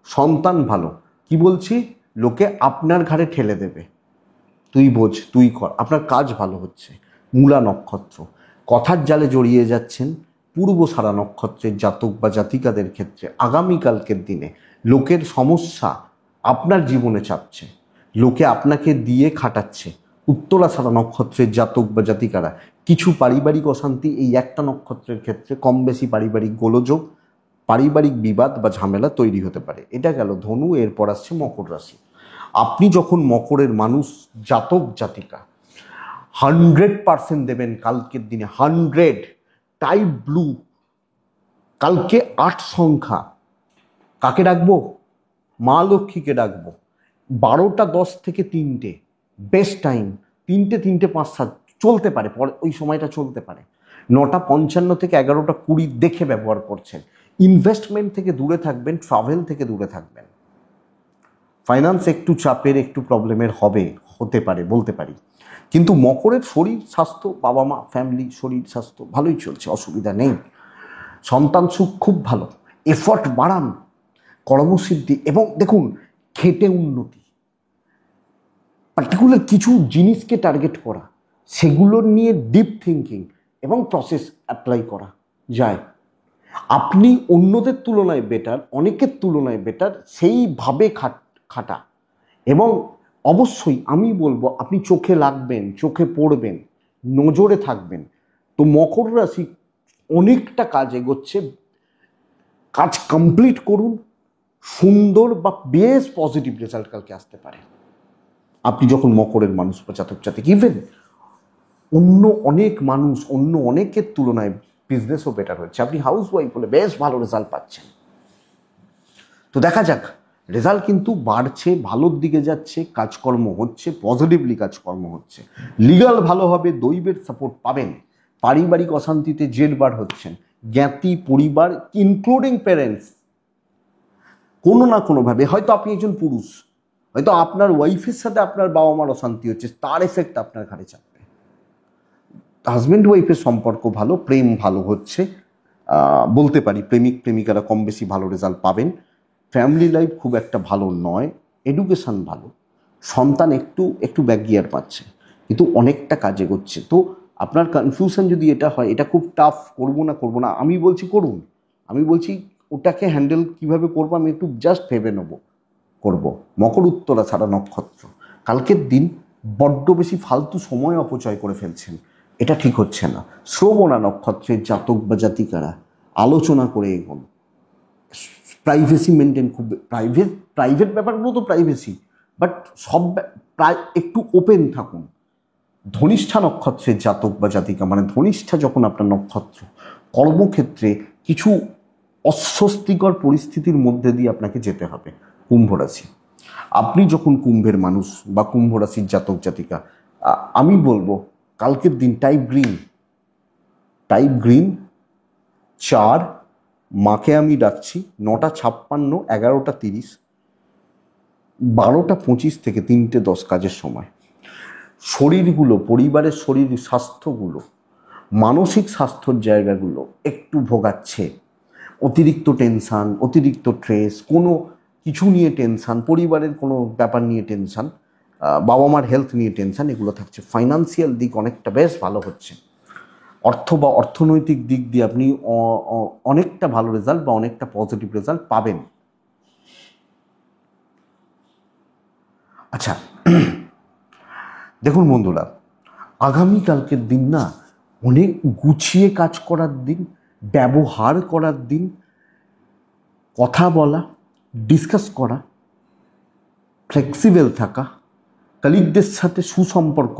সন্তান ভালো, কি বলছি, লোকে আপনার ঘাড়ে ঠেলে দেবে, তুই বোঝ তুই কর, আপনার কাজ ভালো হচ্ছে। মূলা নক্ষত্র, কথার জালে জড়িয়ে যাচ্ছেন পূর্বসারা নক্ষত্রের জাতক বা জাতিকাদের ক্ষেত্রে আগামীকালকের দিনে লোকের সমস্যা আপনার জীবনে চাপছে, লোকে আপনাকে দিয়ে খাটাচ্ছে। উত্তরাষাঢ়া নক্ষত্রের জাতক বা জাতিকারা কিছু পারিবারিক অশান্তি এই একটা নক্ষত্রের ক্ষেত্রে কম বেশি পারিবারিক গোলযোগ, পারিবারিক বিবাদ বা ঝামেলা তৈরি হতে পারে। এটা গেল ধনু, এরপর আসছে মকর রাশি। আপনি যখন মকরের মানুষ, জাতক জাতিকা 100% দেবেন কালকের দিনে, 100। টাইপ ব্লু, কালকে 8 সংখ্যা, কাকে ডাকবো, মা লক্ষ্মীকে ডাকবো। 12টা 10 থেকে 3টে বেস্ট টাইম, 3টে 5-7 চলতে পারে, পরে ওই সময়টা চলতে পারে। 9টা 55 থেকে 11টা 20 দেখে ব্যবহার করছেন। ইনভেস্টমেন্ট থেকে দূরে থাকবেন, ট্রাভেল থেকে দূরে থাকবেন। ফাইন্যান্স একটু চাপের একটু প্রবলেমের হতে পারে বলতে পারি, কিন্তু মকরের শরীর স্বাস্থ্য, বাবা মা ফ্যামিলি শরীর স্বাস্থ্য ভালোই চলছে, অসুবিধা নেই। সন্তান সুখ খুব ভালো, এফর্ট বাড়ান, কর্মসিদ্ধি এবং দেখুন খেটে উন্নতি, পার্টিকুলার কিছু জিনিসকে টার্গেট করা, সেগুলোর নিয়ে ডিপ থিঙ্কিং এবং প্রসেস অ্যাপ্লাই করা যায়। আপনি অন্যদের তুলনায় বেটার, অনেকের তুলনায় বেটার, সেইভাবে খাটা এবং অবশ্যই আমি বলবো আপনি চোখে লাগবেন, চোখে পড়বেন, নজরে থাকবেন। তো মকর রাশি অনেকটা কাজ এগোচ্ছে, কাজ কমপ্লিট করুন, সুন্দর বা বেশ পজিটিভ রেজাল্ট কালকে আসতে পারে। আপনি যখন মকরের মানুষ বা জাতক জাতিক, ইভেন অন্য অনেক মানুষ অন্য অনেকের তুলনায় বিজনেসও বেটার হচ্ছে, আপনি হাউস ওয়াইফ হলে বেশ ভালো রেজাল্ট পাচ্ছেন। তো দেখা যাক, রেজাল্ট কিন্তু বাড়ছে, ভালোর দিকে যাচ্ছে, কাজকর্ম হচ্ছে, পজিটিভলি কাজকর্ম হচ্ছে, লিগাল ভালো হবে, দৈবের সাপোর্ট পাবেন, পারিবারিক অশান্তিতে জেরবার হচ্ছেন, জ্ঞাতি পরিবার ইনক্লুডিং প্যারেন্টস কোনো না কোনোভাবে, হয়তো আপনি একজন পুরুষ, হয়তো আপনার ওয়াইফের সাথে আপনার বাবা মার অশান্তি হচ্ছে, তার এফেক্ট আপনার ঘাড়ে চাপবে। হাজব্যান্ড ওয়াইফের সম্পর্ক ভালো, প্রেম ভালো হচ্ছে, বলতে পারি প্রেমিক প্রেমিকারা কম বেশি ভালো রেজাল্ট পাবেন। ফ্যামিলি লাইফ খুব একটা ভালো নয়, এডুকেশান ভালো, সন্তান একটু একটু ব্যাকগিয়ার পাচ্ছে, কিন্তু অনেকটা কাজে করছে। তো আপনার কনফিউশন যদি এটা হয়, এটা খুব টাফ, করবো না আমি বলছি করুন, আমি বলছি ওটাকে হ্যান্ডেল কিভাবে করবো আমি একটু জাস্ট ভেবে নেবো, করব। মকর উত্তরাষাঢ়া নক্ষত্র, কালকের দিন বড্ড বেশি ফালতু সময় অপচয় করে ফেলছেন, এটা ঠিক হচ্ছে না। শ্রবণা নক্ষত্রের জাতক বা জাতিকারা আলোচনা করে এগোন, প্রাইভেসি মেনটেন, খুব প্রাইভেট ব্যাপারগুলো তো প্রাইভেসি, বাট সব প্রায় একটু ওপেন থাকুন। ধনিষ্ঠা নক্ষত্রের জাতক বা জাতিকা, মানে ধনিষ্ঠা যখন আপনার নক্ষত্র, কর্মক্ষেত্রে কিছু অস্বস্তিকর পরিস্থিতির মধ্যে দিয়ে আপনাকে যেতে হবে। কুম্ভ রাশি, আপনি যখন কুম্ভের মানুষ বা কুম্ভ রাশির জাতক জাতিকা, আমি বলবো কালকের দিন টাইপ গ্রিন 4, মাকে আমি ডাকছি 9টা 56, 11টা 30, 12টা 25 থেকে 3টে 10 কাজের সময়। শরীরগুলো, পরিবারের শরীর স্বাস্থ্যগুলো মানসিক স্বাস্থ্যর জায়গাগুলো একটু ভোগাচ্ছে, অতিরিক্ত টেনশান, অতিরিক্ত স্ট্রেস, কোনো কিছু নিয়ে টেনশান, পরিবারের কোনো ব্যাপার নিয়ে টেনশান, বাবা মার হেলথ নিয়ে টেনশান, এগুলো থাকছে। ফাইন্যান্সিয়াল দিক অনেকটা বেশ ভালো হচ্ছে, অর্থ বা অর্থনৈতিক দিক দিয়ে আপনি অনেকটা ভালো রেজাল্ট বা অনেকটা পজিটিভ রেজাল্ট পাবেন। আচ্ছা, দেখুন বন্ধুরা, আগামীকালকের দিন না অনেক গুছিয়ে কাজ করার দিন, ব্যবহার করার দিন, কথা বলা, ডিসকাস করা, ফ্লেক্সিবল থাকা, কলিগদের সাথে সুসম্পর্ক।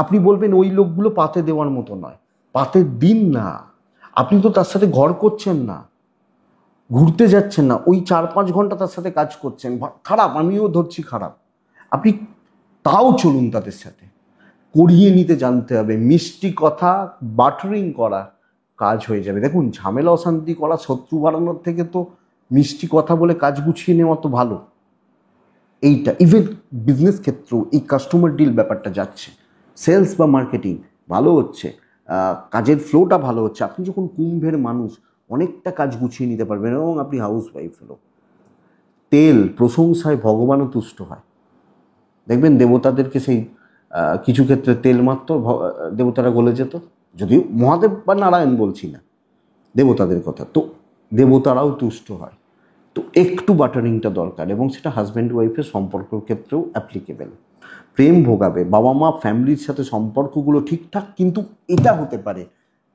আপনি বলবেন ওই লোকগুলো পাতে দেওয়ার মতো নয়, পাতে দিন না। আপনি তো তার সাথে ঘর করছেন না, ঘুরতে যাচ্ছেন না, ওই 4-5 ঘন্টা তার সাথে কাজ করছেন, খারাপ, আমিও ধরছি খারাপ। আপনি তাও চলুন তাদের সাথে, করিয়ে নিতে জানতে হবে। মিষ্টি কথা, বাটারিং করা কাজ হয়ে যাবে। দেখুন, ঝামেলা অশান্তি করা, শত্রু বাড়ানোর থেকে তো মিষ্টি কথা বলে কাজ গুছিয়ে নেওয়া তো ভালো। এইটা ইভেন বিজনেস ক্ষেত্রেও এই কাস্টমার ডিল ব্যাপারটা যাচ্ছে, সেলস বা মার্কেটিং ভালো হচ্ছে, কাজের ফ্লোটা ভালো হচ্ছে। আপনি যখন কুম্ভের মানুষ, অনেকটা কাজ গুছিয়ে নিতে পারবেন। এবং আপনি হাউস ওয়াইফ হলো, তেল প্রশংসায় ভগবানও তুষ্ট হয়। দেখবেন দেবতাদেরকে সেই কিছু ক্ষেত্রে তেল মাত্র দেবতারা গলে যেত, যদিও মহাদেব বা নারায়ণ বলছি না, দেবতাদের কথা, তো দেবতারাও তুষ্ট হয়। তো একটু বাটারিংটা দরকার, এবং সেটা হাজব্যান্ড ওয়াইফের সম্পর্কের ক্ষেত্রেও অ্যাপ্লিকেবল। প্রেম ভোগাবে, বাবা মা ফ্যামিলির সাথে সম্পর্কগুলো ঠিকঠাক, কিন্তু এটা হতে পারে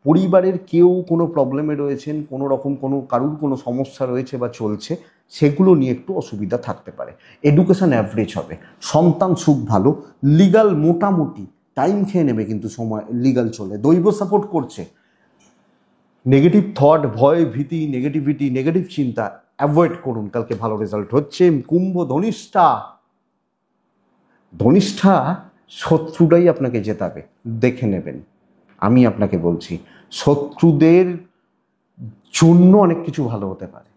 পরিবারের কেউ কোনো প্রবলেমে রয়েছেন, কোনো রকম কারুর কোনো সমস্যা রয়েছে বা চলছে, সেগুলো নিয়ে একটু অসুবিধা থাকতে পারে। এডুকেশন অ্যাভারেজ হবে, সন্তান সুখ ভালো, লিগাল মোটামুটি টাইম খেয়ে নেবে, কিন্তু সময় লিগাল চলে, দৈব সাপোর্ট করছে। নেগেটিভ থট, ভয়, ভীতি, নেগেটিভিটি, নেগেটিভ চিন্তা অ্যাভয়েড করুন, কালকে ভালো রেজাল্ট হচ্ছে। কুম্ভ ধনিষ্ঠা শত্রুরাই আপনাকে জেতাবে, দেখে নেবেন। আমি আপনাকে বলছি, শত্রুদের জন্য অনেক কিছু ভালো হতে পারে।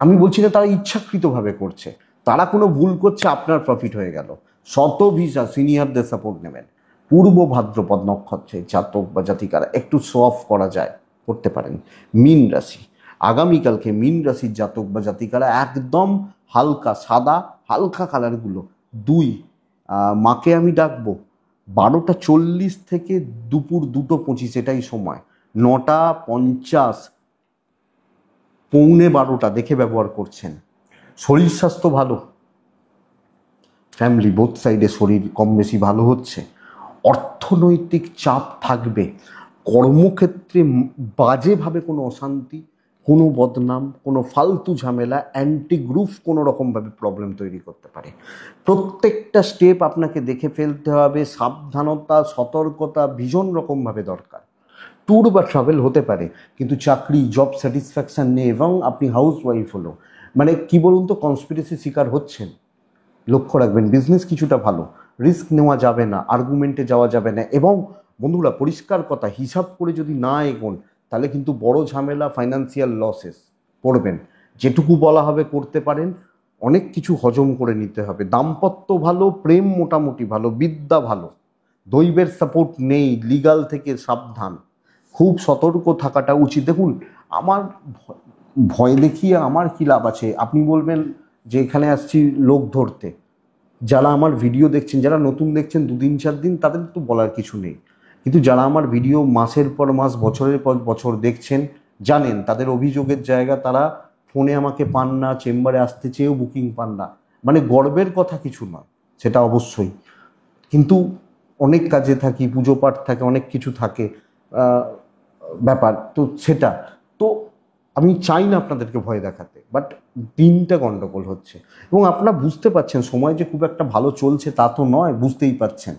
আমি বলছি না তারা ইচ্ছাকৃতভাবে করছে, তারা কোনো ভুল করছে, আপনার প্রফিট হয়ে গেল। শতভিসা সিনিয়রদের সাপোর্ট নেবেন। পূর্ব ভাদ্রপদ নক্ষত্রে জাতক বা জাতিকারা একটু শো অফ করা যায়, করতে পারেন। মীন রাশি, আগামীকালকে মীন রাশির জাতক বা জাতিকারা একদম হালকা সাদা, হালকা কালারগুলো 2 মাকে আমি ডাকবো 12:40 থেকে দুপুর 2:25, এটাই সময়। 9:50 11:45 দেখে ব্যবহার করছেন। শরীর স্বাস্থ্য ভালো, ফ্যামিলি বোথ সাইডে শরীর কম বেশি ভালো হচ্ছে। অর্থনৈতিক চাপ থাকবে, কর্মক্ষেত্রে বাজেভাবে কোনো অশান্তি, কোনো বদনাম, কোনো ফালতু ঝামেলা, অ্যান্টি গ্রুপ কোনো রকমভাবে প্রবলেম তৈরি করতে পারে। প্রত্যেকটা স্টেপ আপনাকে দেখে ফেলতে হবে, সাবধানতা, সতর্কতা ভীষণ রকমভাবে দরকার। ট্যুর বা ট্রাভেল হতে পারে, কিন্তু চাকরি, জব স্যাটিসফ্যাকশান নেই, এবং আপনি হাউস ওয়াইফ হলো, মানে কি বলুন তো, কনস্পিরেসি শিকার হচ্ছেন। লক্ষ্য রাখবেন, বিজনেস কিছুটা ভালো, রিস্ক নেওয়া যাবে না, আর্গুমেন্টে যাওয়া যাবে না। এবং বন্ধুরা, পরিষ্কার কথা, হিসাব করে যদি না এগোন, তাহলে কিন্তু বড় ঝামেলা, ফাইন্যান্সিয়াল লসেস পড়বেন। যেটুকু বলা হবে করতে পারেন, অনেক কিছু হজম করে নিতে হবে। দাম্পত্য ভালো, প্রেম মোটামুটি ভালো, বিদ্যা ভালো, দৈবের সাপোর্ট নেই, লিগাল থেকে সাবধান, খুব সতর্ক থাকাটা উচিত। দেখুন, আমার ভয় দেখিয়ে আমার কি লাভ আছে? আপনি বলবেন যে এখানে আসছি লোক ধরতে, যারা আমার ভিডিও দেখছেন, যারা নতুন দেখছেন 2 দিন 4 দিন, তাদের তো বলার কিছু নেই। কিন্তু যারা আমার ভিডিও মাসের পর মাস, বছরের পর বছর দেখছেন, জানেন তাদের অভিযোগের জায়গা, তারা ফোনে আমাকে পান না, চেম্বারে আসতে চেয়েও বুকিং পান না। মানে গর্বের কথা কিছু নয়, সেটা অবশ্যই, কিন্তু অনেক কাজে থাকি, পুজো পাঠ থাকে, অনেক কিছু থাকে ব্যাপার, তো সেটা তো আমি চাই না আপনাদেরকে ভয় দেখাতে, বাট দিনটা গন্ডগোল হচ্ছে। এবং আপনারা বুঝতে পারছেন সময় যে খুব একটা ভালো চলছে তা তো নয়, বুঝতেই পারছেন।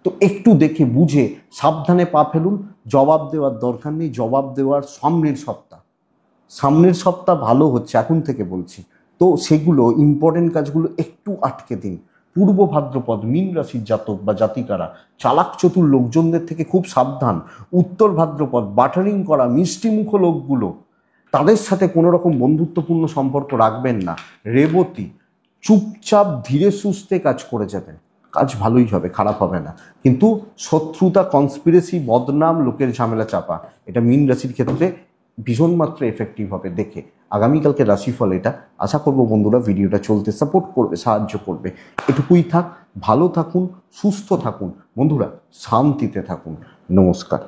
তো একটু দেখে বুঝে সাবধানে পা ফেলুন। জবাব দেওয়ার দরকার নেই, জবাব দেওয়ার সামনের সপ্তাহ ভালো হচ্ছে, এখন থেকে বলছি। তো সেগুলো ইম্পর্টেন্ট কাজগুলো একটু আটকে দিন। পূর্ব ভাদ্রপদ মীন রাশির জাতক বা জাতিকারা চালাক চতুর লোকজনদের থেকে খুব সাবধান। উত্তর ভাদ্রপদ বাটারিং করা মিষ্টিমুখ লোকগুলো, তাদের সাথে কোনো রকম বন্ধুত্বপূর্ণ সম্পর্ক রাখবেন না। রেবতী চুপচাপ ধীরে সুস্থে কাজ করে যাবেন, কাজ ভালোই হবে, খারাপ হবে না। কিন্তু শত্রুতা, কনস্পিরেসি, বদনাম, লোকের ঝামেলা চাপা, এটা মীন রাশির ক্ষেত্রে ভীষণ মাত্রা এফেক্টিভ হবে। দেখে আগামীকালকে রাশিফল এটা, আশা করব বন্ধুরা ভিডিওটা চলতে সাপোর্ট করবে, সাহায্য করবে। এটুকুই থাক, ভালো থাকুন, সুস্থ থাকুন বন্ধুরা, শান্তিতে থাকুন। নমস্কার।